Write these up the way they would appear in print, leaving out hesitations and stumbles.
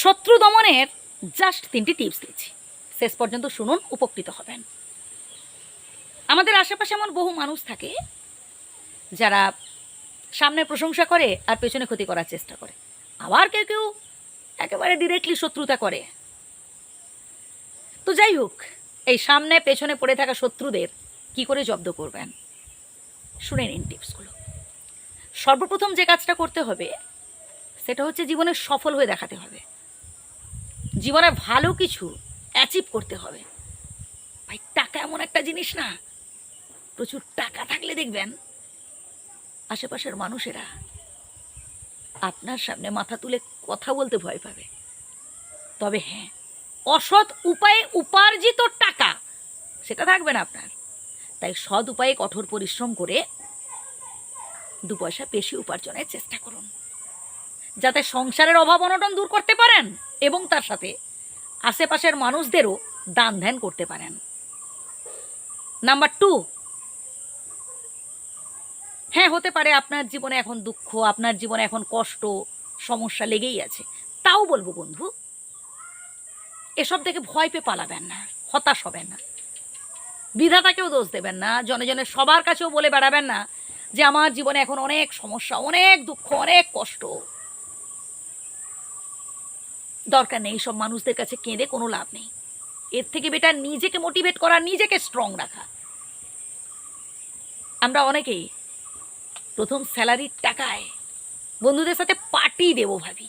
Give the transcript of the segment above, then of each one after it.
শত্রু দমনের জাস্ট 3টি টিপস দিচ্ছি, শেষ পর্যন্ত শুনুন, উপকৃত হবেন। আমাদের আশেপাশে এমন বহু মানুষ থাকে যারা সামনে প্রশংসা করে আর পেছনে ক্ষতি করার চেষ্টা করে। আবার কেউ কেউ একেবারে ডিরেক্টলি শত্রুতা করে। তো যাই হোক, এই সামনে পেছনে পড়ে থাকা শত্রুদের কি করে জব্দ করবেন শুনে নিন টিপসগুলো। সর্বপ্রথম যে কাজটা করতে হবে সেটা হচ্ছে জীবনে সফল হয়ে দেখাতে হবে, জীবনে ভালো কিছু অ্যাচিভ করতে হবে। ভাই, টাকা এমন একটা জিনিস না, প্রচুর টাকা থাকলে দেখবেন আশেপাশের মানুষেরা আপনার সামনে মাথা তুলে কথা বলতে ভয় পাবে। তবে হ্যাঁ, অসৎ উপায়ে উপার্জিত টাকা সেটা থাকবে না আপনার। তাই সৎ উপায়ে কঠোর পরিশ্রম করে 2 পয়সা বেশি উপার্জনের চেষ্টা করুন, যাতে সংসারের অভাব অনটন দূর করতে পারেন এবং তার সাথে আশেপাশের মানুষদেরও দান ধ্যান করতে পারেন। নাম্বার 2, হ্যাঁ, হতে পারে আপনার জীবনে এখন দুঃখ, আপনার জীবনে এখন কষ্ট, সমস্যা লেগেই আছে। তাও বলবো বন্ধু, এসব দেখে ভয় পেয়ে পালাবেন না, হতাশ হবেন না, বিধাতাকেও দোষ দেবেন না, জনে জনে সবার কাছেও বলে বেড়াবেন না যে আমার জীবনে এখন অনেক সমস্যা, অনেক দুঃখ, অনেক কষ্ট। দরকার নেই সব মানুষদের কাছে কেঁদে কোনো লাভ নেই। এর থেকে বেটার নিজেকে মোটিভেট করা, নিজেকে স্ট্রং রাখা। আমরা অনেকেই প্রথম স্যালারির টাকায় বন্ধুদের সাথে পার্টি দেবো ভাবি।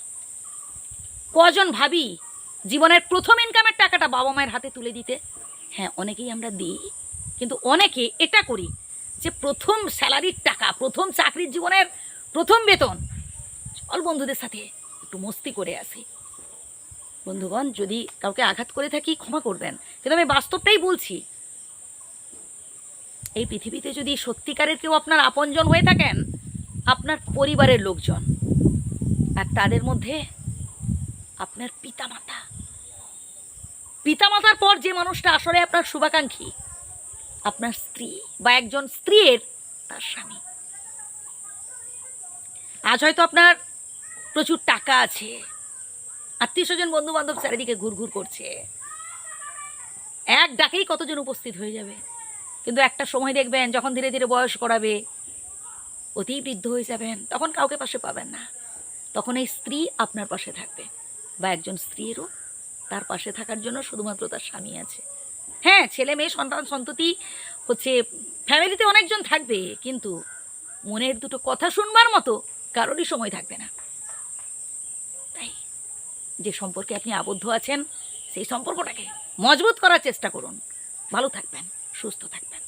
কজন ভাবি জীবনের প্রথম ইনকামের টাকাটা বাবা মায়ের হাতে তুলে দিতে? হ্যাঁ, অনেকেই আমরা দিই, কিন্তু অনেকে এটা করি যে প্রথম স্যালারির টাকা, প্রথম চাকরির জীবনের প্রথম বেতন, চল বন্ধুদের সাথে একটু মস্তি করে আসি। বন্ধুগণ, যদি কাউকে আঘাত করে থাকি ক্ষমা করবেন, কিন্তু আমি বাস্তবটাই বলছি। এই পৃথিবীতে যদি সত্যিকারের কেউ আপনার আপনজন হয়ে থাকেন, আপনার পরিবারের লোকজন, আর তাদের মধ্যে আপনার পিতামাতা। পিতামাতার পর যে মানুষটা আসলে আপনার শুভাকাঙ্ক্ষী, আপনার স্ত্রী বা একজন স্ত্রীর তার স্বামী। আজ হয়তো আপনার প্রচুর টাকা আছে, আত্মীয় স্বজন বন্ধু বান্ধব চারিদিকে ঘুরঘুর করছে, এক ডাকেই কতজন উপস্থিত হয়ে যাবে। কিন্তু একটা সময় দেখবেন যখন ধীরে ধীরে বয়স করাবে, অতি বৃদ্ধ হয়ে যাবেন, তখন কাউকে পাশে পাবেন না। তখন এই স্ত্রী আপনার পাশে থাকবে, বা একজন স্ত্রীরও তার পাশে থাকার জন্য শুধুমাত্র তার স্বামী আছে। হ্যাঁ, ছেলে মেয়ে সন্তান সন্ততি হচ্ছে ফ্যামিলিতে অনেকজন থাকবে, কিন্তু মনের দুটো কথা শুনবার মতো কারোরই সময় থাকবে না। তাই যে সম্পর্কে আপনি আবদ্ধ আছেন সেই সম্পর্কটাকে মজবুত করার চেষ্টা করুন। ভালো থাকবেন, সুস্থ থাকবেন।